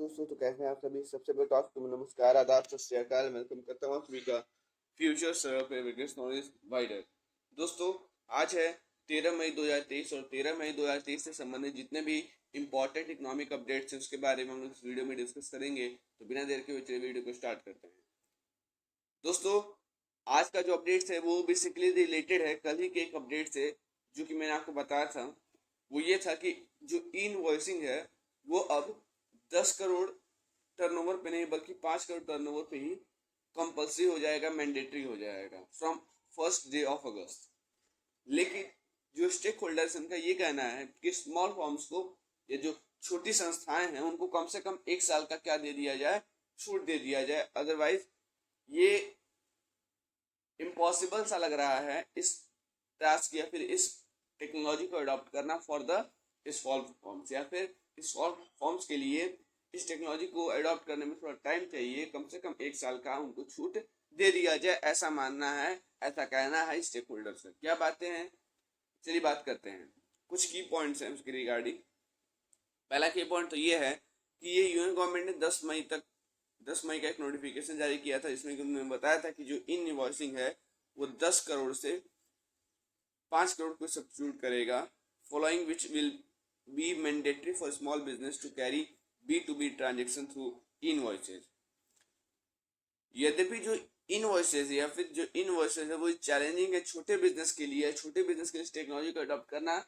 दोस्तों, तो कैसे हैं आप सभी। सबसे पहले टॉप में नमस्कार, आदाब, सत श्री अकाल। वेलकम करता हूँ आप सभी का फ्यूचर सर्व पे बिगेस्ट नॉलेज वाइडर। दोस्तों, आज है 13 मई 2023 और 13 मई 2023 से संबंधित जितने भी इंपॉर्टेंट इकोनॉमिक अपडेट्स हैं उसके बारे में हम लोग इस वीडियो में डिस्कस करेंगे। तो बिना देर के हुए वीडियो को स्टार्ट करते हैं। दोस्तों, आज का जो अपडेट्स है वो बेसिकली रिलेटेड है कल ही के एक अपडेट से, जो कि मैंने आपको बताया था। वो ये था कि जो इनवॉइसिंग है वो अब 10 करोड़ टर्नओवर पे नहीं बल्कि 5 करोड़ टर्नओवर पे ही कंपल्सरी हो जाएगा, मैंडेटरी हो जाएगा फ्रॉम फर्स्ट डे ऑफ अगस्त। लेकिन जो स्टेक होल्डर्स उनका ये कहना है कि स्मॉल फॉर्म्स को, ये जो छोटी संस्थाएं हैं, उनको कम से कम 1 साल का क्या दे दिया जाए, छूट दे दिया जाए। अदरवाइज ये इम्पॉसिबल सा लग रहा है इस टास्क या फिर इस टेक्नोलॉजी को अडॉप्ट करना फॉर द स्मॉल फॉर्म्स, या फिर स्मॉल फॉर्म्स के लिए इस टेक्नोलॉजी को अडॉप्ट करने में थोड़ा टाइम चाहिए। कम से कम 1 साल का उनको छूट दे दिया जाए, ऐसा मानना है, ऐसा कहना है स्टेक होल्डर्स का। क्या बातें हैं, चलिए बात करते हैं। कुछ की पॉइंट्स हैं उसके रिगार्डिंग। पहला की पॉइंट तो ये है कि ये यूएन गवर्नमेंट ने 10 मई का एक नोटिफिकेशन जारी किया था, जिसमें कि उन्होंने बताया था कि जो इन इनवॉइसिंग है वो 10 करोड़ से 5 करोड़ को सब्स्टिट्यूट करेगा, following which will be mandatory for small business to carry B2B transaction through invoices. यद्यपि जो इनवॉइसेज या फिर जो इनवॉइसेज है वो चैलेंजिंग है छोटे बिजनेस के लिए। छोटे बिजनेस के लिए इस टेक्नोलॉजी को अडॉप्ट करना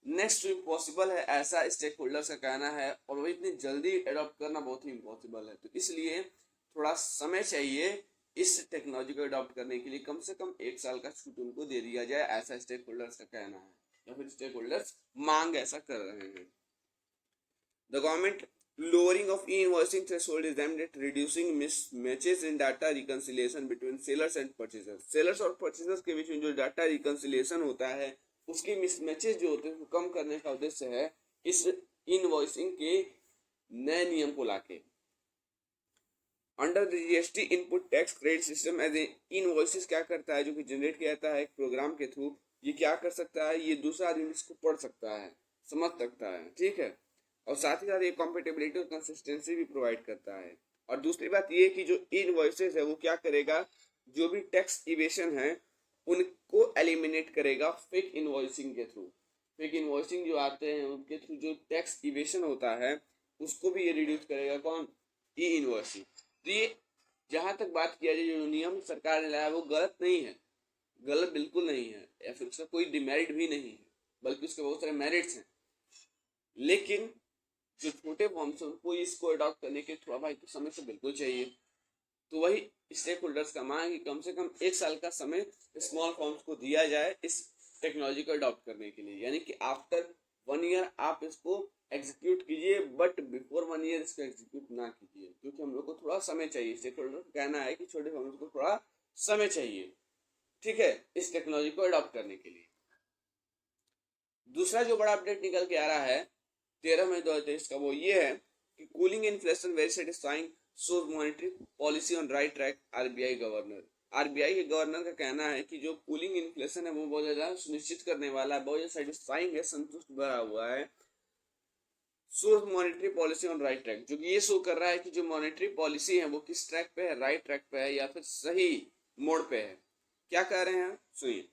नेक्स्ट टू इम्पॉसिबल है, ऐसा स्टेक होल्डर्स का कहना है। और वो इतनी जल्दी अडॉप्ट करना बहुत ही इम्पॉसिबल है, तो इसलिए थोड़ा समय चाहिए इस टेक्नोलॉजी को अडॉप्ट करने के लिए। कम से कम 1 साल का छूट उनको दे दिया जाए, ऐसा स्टेक होल्डर्स का कहना है, या फिर स्टेक होल्डर्स मांग ऐसा कर रहे हैं। The government lowering of e-invoicing threshold is aimed at reducing mismatches in data reconciliation between sellers and purchasers. sellers और purchasers के बीच में जो डाटा रिकन्सिलिएशन होता है उसके मिसमैचेस जो होते हैं उसको कम करने का उद्देश्य है इस इनवॉइसिंग के नए नियम को लाके। Under the GST input tax credit system as a invoices क्या करता है, जो कि जनरेट किया जाता है एक प्रोग्राम के थ्रू, ये क्या कर सकता है, ये दूसरा आदमी इसको पढ़ सकता है, समझ सकता है, ठीक है। और साथ ही साथ ये कॉम्पेटेबिलिटी और कंसिस्टेंसी भी प्रोवाइड करता है। और दूसरी बात ये कि जो इनवॉइसेस है वो क्या करेगा, जो भी टैक्स इवेशन है उनको एलिमिनेट करेगा फेक इनवॉइसिंग के थ्रू। फेक इनवॉइसिंग जो आते हैं उनके थ्रू जो टैक्स इवेशन होता है उसको भी ये रिड्यूस करेगा। कौन? ई इनवॉइसिंग। तो ये जहां तक बात किया जाए, जो नियम सरकार ने लाया वो गलत नहीं है, गलत बिल्कुल नहीं है, या फिर उसका कोई डिमेरिट भी नहीं है, बल्कि उसके बहुत सारे मेरिट्स हैं। लेकिन जो छोटे फॉर्म्स हैं उनको इसको अडॉप्ट करने के थोड़ा भाई तो समय से बिल्कुल चाहिए। तो वही स्टेक होल्डर्स का मांग है कि कम से कम 1 साल का समय स्मॉल फॉर्म्स को दिया जाए इस टेक्नोलॉजी को अडॉप्ट करने के लिए। यानी कि आफ्टर 1 ईयर आप इसको एग्जीक्यूट कीजिए, बट बिफोर 1 ईयर इसको एग्जीक्यूट ना कीजिए, क्योंकि हम लोग को थोड़ा समय चाहिए। स्टेक होल्डर का कहना है कि छोटे फॉर्म्स को थोड़ा समय चाहिए, ठीक है, इस टेक्नोलॉजी को अडॉप्ट करने के लिए। दूसरा जो बड़ा अपडेट निकल के आ रहा है 13 मई 2023 का, वो ये है कि cooling inflation very satisfying, shows monetary policy on right track. RBI governor, RBI के गवर्नर का कहना है कि जो कूलिंग इन्फ्लेशन है वो बहुत ज्यादा सुनिश्चित करने वाला है, बहुत ज्यादा सेटिस्फाइंग है, संतुष्ट भरा हुआ है। Shows monetary policy on right track, जो कि ये शो कर रहा है कि जो मॉनेटरी पॉलिसी है वो किस ट्रैक पे है, राइट ट्रैक पे है या फिर सही मोड़ पे है। क्या कह रहे हैं सुनिए।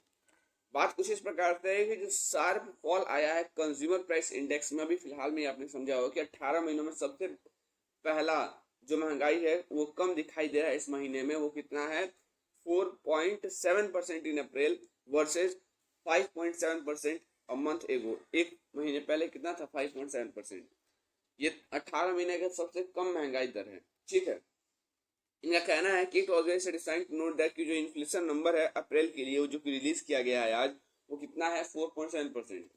बात कुछ इस प्रकार से है कि जो शार्प फॉल आया है कंज्यूमर प्राइस इंडेक्स में, अभी फिलहाल में आपने समझा होगा कि 18 महीनों में सबसे पहला जो महंगाई है वो कम दिखाई दे रहा है इस महीने में। वो कितना है? 4.7% इन अप्रैल वर्सेज 5.7% अ मंथ एगो। एक महीने पहले कितना था? 5.7%। ये 18 महीने का सबसे कम महंगाई दर है, ठीक है। इनका कहना है कि it was very satisfying to note that कि जो इन्फ्लेशन नंबर है अप्रैल के लिए वो जो कि रिलीज किया गया है आज, वो कितना है? 4.7%।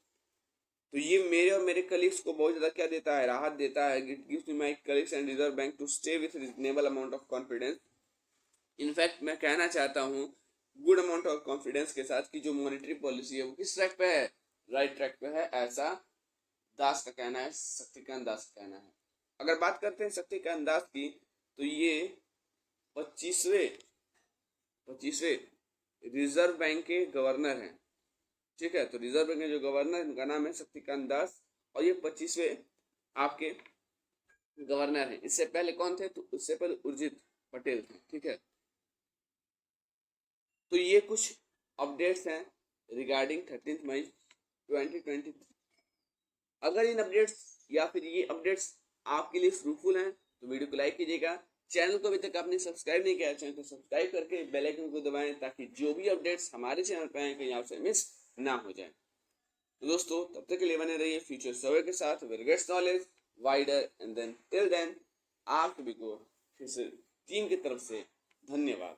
तो ये मेरे और मेरे कलीग्स को बहुत ज्यादा क्या देता है? राहत देता है। It gives me my colleagues and reserve bank to stay with reasonable amount of confidence. In fact मैं कहना चाहता हूँ गुड अमाउंट ऑफ कॉन्फिडेंस के साथ कि जो मॉनेटरी पॉलिसी है वो किस ट्रैक पे है? राइट ट्रैक पे है, ऐसा दास का कहना है, शक्तिकांत दास का कहना है। अगर बात करते हैं शक्तिकांत दास की, तो ये 25वें रिजर्व बैंक के गवर्नर हैं, ठीक है। तो रिजर्व बैंक के जो गवर्नर, उनका नाम है शक्तिकांत दास, और ये 25वें आपके गवर्नर हैं। इससे पहले कौन थे? तो उससे पहले उर्जित पटेल थे। ठीक है, तो ये कुछ अपडेट्स हैं रिगार्डिंग 13 मई 2023। अगर इन अपडेट्स या फिर ये अपडेट्स आपके लिए फ्रूटफुल हैं तो वीडियो को लाइक कीजिएगा। चैनल को अभी तक आपने सब्सक्राइब नहीं किया चैनल को सब्सक्राइब करके बेल आइकन को दबाएं ताकि जो भी अपडेट्स हमारे चैनल पे आए कहीं आपसे मिस ना हो जाए। तो दोस्तों तब तक के लिए बने रहिए फ्यूचर सर्वे के साथ, where gets knowledge wider and then till then आप सभी को फिर से टीम की तरफ से धन्यवाद।